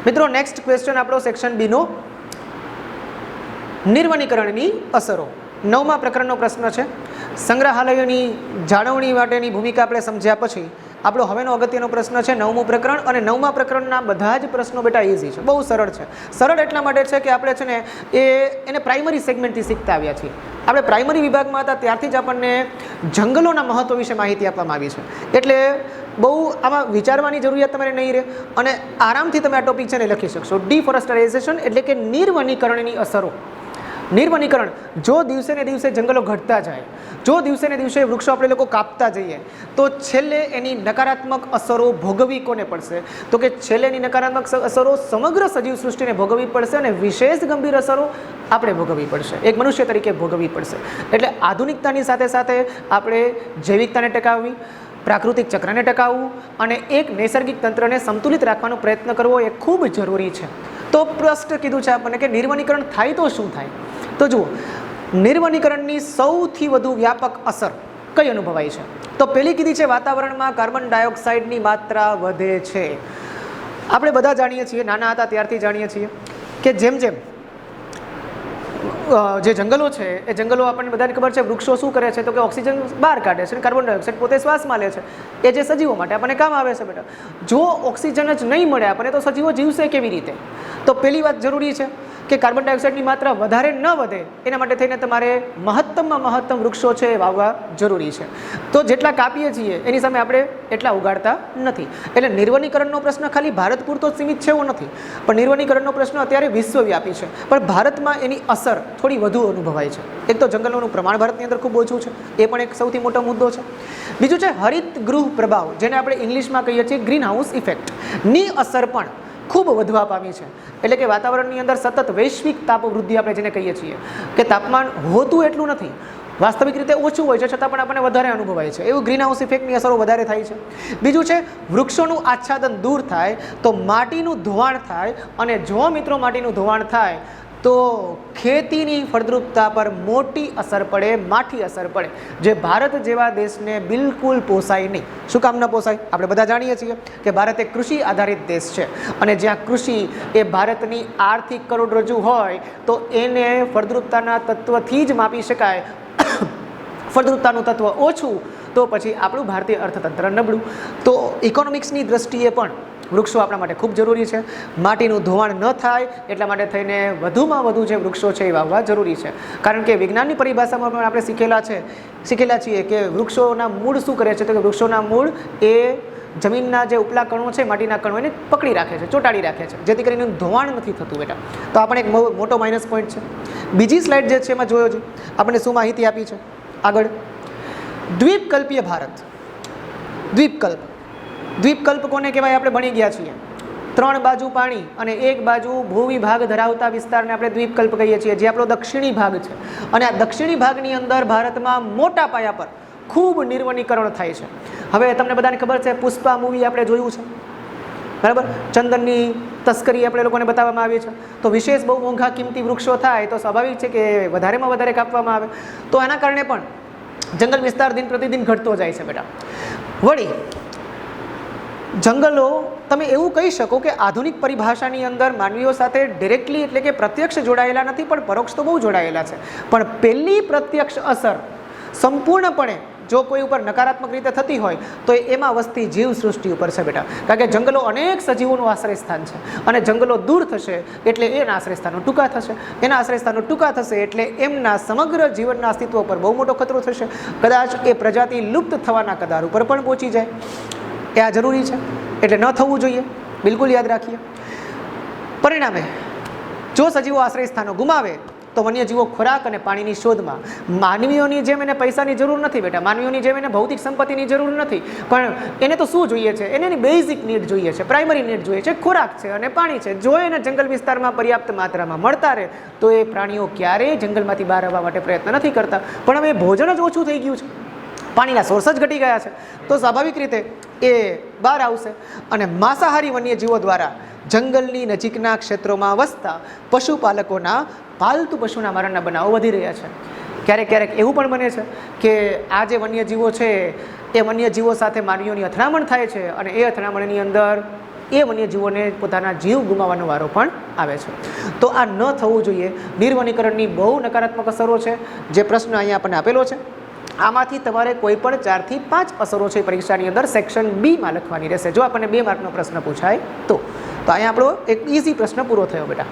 મિત્રો next question આપણો section B નો નિર્વનીકરણની અસરો. 9મા પ્રકરણનો પ્રશ્ન છે. સંગ્રહાલયોની જાળવણી માટેની ભૂમિકા આપણે સમજ્યા પછી આપણો હવેનો અગત્યનો પ્રશ્ન છે 9મું પ્રકરણ. અને 9મા પ્રકરણના બધા જ પ્રશ્નો બેટા ઇઝી છે, બહુ સરળ છે. સરળ એટલા માટે છે કે આપણે છે ને એને પ્રાઇમરી સેગમેન્ટથી શીખતા આવ્યા છીએ. આપણે પ્રાઇમરી વિભાગમાં હતા ત્યારથી જ આપણને જંગલોના મહત્વ વિશે માહિતી આપવામાં આવી છે. એટલે બહુ આમાં વિચારવાની જરૂરિયાત તમારે નહીં રહે અને આરામથી તમે આ ટોપિક છે ને લખી શકશો. ડિફોરેસ્ટરાઇઝેશન એટલે કે નિર્વનીકરણની અસરો. નિર્વનીકરણ, જો દિવસે ને દિવસે જંગલો ઘટતા જાય, જો દિવસે ને દિવસે વૃક્ષો આપણે લોકો કાપતા જઈએ, તો છેલ્લે એની નકારાત્મક અસરો ભોગવવી કોને પડશે? તો કે છેલ્લે એની નકારાત્મક અસરો સમગ્ર સજીવ સૃષ્ટિને ભોગવવી પડશે અને વિશેષ ગંભીર અસરો આપણે ભોગવવી પડશે, એક મનુષ્ય તરીકે ભોગવવી પડશે. એટલે આધુનિકતાની સાથે સાથે આપણે જૈવિકતાને ટકાવવી, પ્રાકૃતિક ચક્રને ટકાવવું અને એક નૈસર્ગિક તંત્રને સંતુલિત રાખવાનો પ્રયત્ન કરવો એ ખૂબ જરૂરી છે. તો પ્રશ્ન કીધું છે આપણને કે નિર્વનીકરણ થાય તો શું થાય? તો જુઓ, નિર્વનીકરણની સૌથી વધુ વ્યાપક અસર કઈ અનુભવાય છે? તો પહેલી કીધી છે વાતાવરણમાં કાર્બન ડાયોક્સાઇડની માત્રા વધે છે. આપણે બધા જાણીએ છીએ, નાના હતા ત્યારથી જાણીએ છીએ કે જેમ જેમ જે જંગલો છે એ જંગલો આપણને બધાને ખબર છે વૃક્ષો શું કરે છે તો કે ઓક્સિજન બહાર કાઢે છે અને કાર્બન ડાયોક્સાઇડ પોતે શ્વાસમાં લે છે. એ જે સજીવો માટે આપણને કામ આવે છે બેટા. જો ઓક્સિજન જ નહીં મળે આપણને તો સજીવો જીવશે કેવી રીતે? તો પહેલી વાત જરૂરી છે કે કાર્બન ડાયોક્સાઇડની માત્રા વધારે ન વધે એના માટે થઈને તમારે મહત્તમમાં મહત્તમ વૃક્ષો છે એ વાવવા જરૂરી છે. તો જેટલા કાપીએ છીએ એની સામે આપણે એટલા ઉગાડતા નથી. એટલે નિર્વનીકરણનો પ્રશ્ન ખાલી ભારત પૂરતો જ સીમિત છે એવો નથી, પણ નિર્વનીકરણનો પ્રશ્ન અત્યારે વિશ્વવ્યાપી છે. પણ ભારતમાં એની અસર થોડી વધુ અનુભવાય છે. એક તો જંગલોનું પ્રમાણ ભારતની અંદર ખૂબ ઓછું છે, એ પણ એક સૌથી મોટો મુદ્દો છે. બીજું છે હરિત ગૃહ પ્રભાવ, જેને આપણે ઇંગ્લિશમાં કહીએ છીએ ગ્રીન હાઉસ ઇફેક્ટની અસર પણ ખૂબ વધવા પામી છે. એટલે કે વાતાવરણની અંદર સતત વૈશ્વિક તાપ વૃદ્ધિ આપણે જેને કહીએ છીએ કે તાપમાન હોતું એટલું નથી, વાસ્તવિક રીતે ઓછું હોય છે છતાં પણ આપણને વધારે અનુભવાય છે. એવું ગ્રીન હાઉસ ઇફેક્ટની અસરો વધારે થાય છે. બીજું છે વૃક્ષોનું આચ્છાદન દૂર થાય તો માટીનું ધોવાણ થાય, અને જો મિત્રો માટીનું ધોવાણ થાય તો ખેતીની ફળદ્રુપતા પર મોટી અસર પડે, માઠી અસર પડે, જે ભારત જેવા દેશને બિલકુલ પોસાય નહીં. શું કામ ન પોસાય? આપણે બધા જાણીએ છીએ કે ભારત એક કૃષિ આધારિત દેશ છે અને જ્યાં કૃષિ એ ભારતની આર્થિક કરોડરજ્જુ હોય તો એને ફળદ્રુપતાના તત્વથી જ માપી શકાય. ફળદ્રુપતાનું તત્વ ઓછું તો પછી આપણું ભારતીય અર્થતંત્ર નબળું. તો ઇકોનોમિક્સની દ્રષ્ટિએ પણ વૃક્ષો આપણા માટે ખૂબ જરૂરી છે. માટીનું ધોવાણ ન થાય એટલા માટે થઈને વધુમાં વધુ જે વૃક્ષો છે એ વાવવા જરૂરી છે. કારણ કે વિજ્ઞાનની પરિભાષામાં પણ આપણે શીખેલા છીએ કે વૃક્ષોના મૂળ શું કરે છે? તો કે વૃક્ષોના મૂળ એ જમીનના જે ઉપલા કણો છે, માટીના કણો એને પકડી રાખે છે, ચોંટાડી રાખે છે, જેથી કરીને ધોવાણ નથી થતું બેટા. તો આપણે એક મોટો માઇનસ પોઈન્ટ છે. બીજી સ્લાઇડ જે છે એમાં જોયો છે આપણને શું માહિતી આપી છે આગળ? દ્વીપકલ્પીય ભારત. દ્વીપકલ્પ કોને કહેવાય? આપણે ભણી ગયા છીએ. 3 બાજુ પાણી અને 1 બાજુ ભૂવિભાગ ધરાવતા વિસ્તારને આપણે દ્વીપકલ્પ કહીએ છીએ, જે આપણો દક્ષિણી ભાગ છે. અને આ દક્ષિણી ભાગની અંદર ભારતમાં મોટા પાયા પર ખૂબ નિર્વનીકરણ થાય છે. હવે તમને બધાને ખબર છે પુષ્પા મૂવી આપણે જોયું છે, બરાબર? ચંદનની તસ્કરી આપણે લોકોને બતાવવામાં આવી છે. તો વિશેષ બહુ મોંઘા કિંમતી વૃક્ષો થાય તો સ્વાભાવિક છે કે વધારેમાં વધારે કાપવામાં આવે. તો એના કારણે પણ જંગલ વિસ્તાર દિન પ્રતિદિન ઘટતો જાય છે બેટા. વળી જંગલો તમે એવું કહી શકો કે આધુનિક પરિભાષાની અંદર માનવીઓ સાથે ડિરેક્ટલી એટલે કે પ્રત્યક્ષ જોડાયેલા નથી, પણ પરોક્ષ તો બહુ જોડાયેલા છે. પણ પહેલી પ્રત્યક્ષ અસર સંપૂર્ણપણે જો કોઈ ઉપર નકારાત્મક રીતે થતી હોય તો એમાં વસતી જીવ સૃષ્ટિ ઉપર છે બેટા. કારણ કે જંગલો અનેક સજીવોનું આશ્રય સ્થાન છે અને જંગલો દૂર થશે એટલે એના આશ્રયસ્થાનો ટૂંકા થશે, એના આશ્રયસ્થાનો ટૂંકા થશે એટલે એમના સમગ્ર જીવનના અસ્તિત્વ પર બહુ મોટો ખતરો થશે. કદાચ એ પ્રજાતિ લુપ્ત થવાના કદાર ઉપર પણ પહોંચી જાય. એ આ જરૂરી છે, એટલે ન થવું જોઈએ, બિલકુલ યાદ રાખીએ. પરિણામે જો સજીવો આશ્રય સ્થાનો ગુમાવે તો વન્યજીવો ખોરાક અને પાણીની શોધમાં, માનવીઓની જેમ એને પૈસાની જરૂર નથી બેટા, માનવીઓની જેમ એને ભૌતિક સંપત્તિની જરૂર નથી, પણ એને તો શું જોઈએ છે? એને એની બેઝિક નીડ જોઈએ છે, પ્રાઇમરી નીડ જોઈએ છે, ખોરાક છે અને પાણી છે. જો એને જંગલ વિસ્તારમાં પર્યાપ્ત માત્રામાં મળતા રહે તો એ પ્રાણીઓ ક્યારેય જંગલમાંથી બહાર આવવા માટે પ્રયત્ન નથી કરતા. પણ હવે ભોજન જ ઓછું થઈ ગયું છે, પાણીના સોર્સ જ ઘટી ગયા છે, તો સ્વાભાવિક રીતે એ બહાર આવશે. અને માંસાહારી વન્યજીવો દ્વારા જંગલની નજીકના ક્ષેત્રોમાં વસતા પશુપાલકોના પાલતુ પશુના મરણના બનાવો વધી રહ્યા છે. ક્યારેક ક્યારેક એવું પણ બને છે કે આ જે વન્યજીવો છે એ વન્યજીવો સાથે માનવીઓની અથડામણ થાય છે અને એ અથડામણની અંદર એ વન્યજીવોને પોતાના જીવ ગુમાવવાનો વારો પણ આવે છે. તો આ ન થવું જોઈએ. નિર્વનીકરણની બહુ નકારાત્મક અસરો છે, જે પ્રશ્ન અહીંયા આપણને આપેલો છે. આમાંથી તમારે કોઈ પણ 4 થી 5 અસરો છે પરીક્ષાની અંદર સેક્શન બીમાં લખવાની રહેશે, જો આપણને 2 માર્કનો પ્રશ્ન પૂછાય તો. અહીંયા આપણો એક ઇઝી પ્રશ્ન પૂરો થયો બેટા.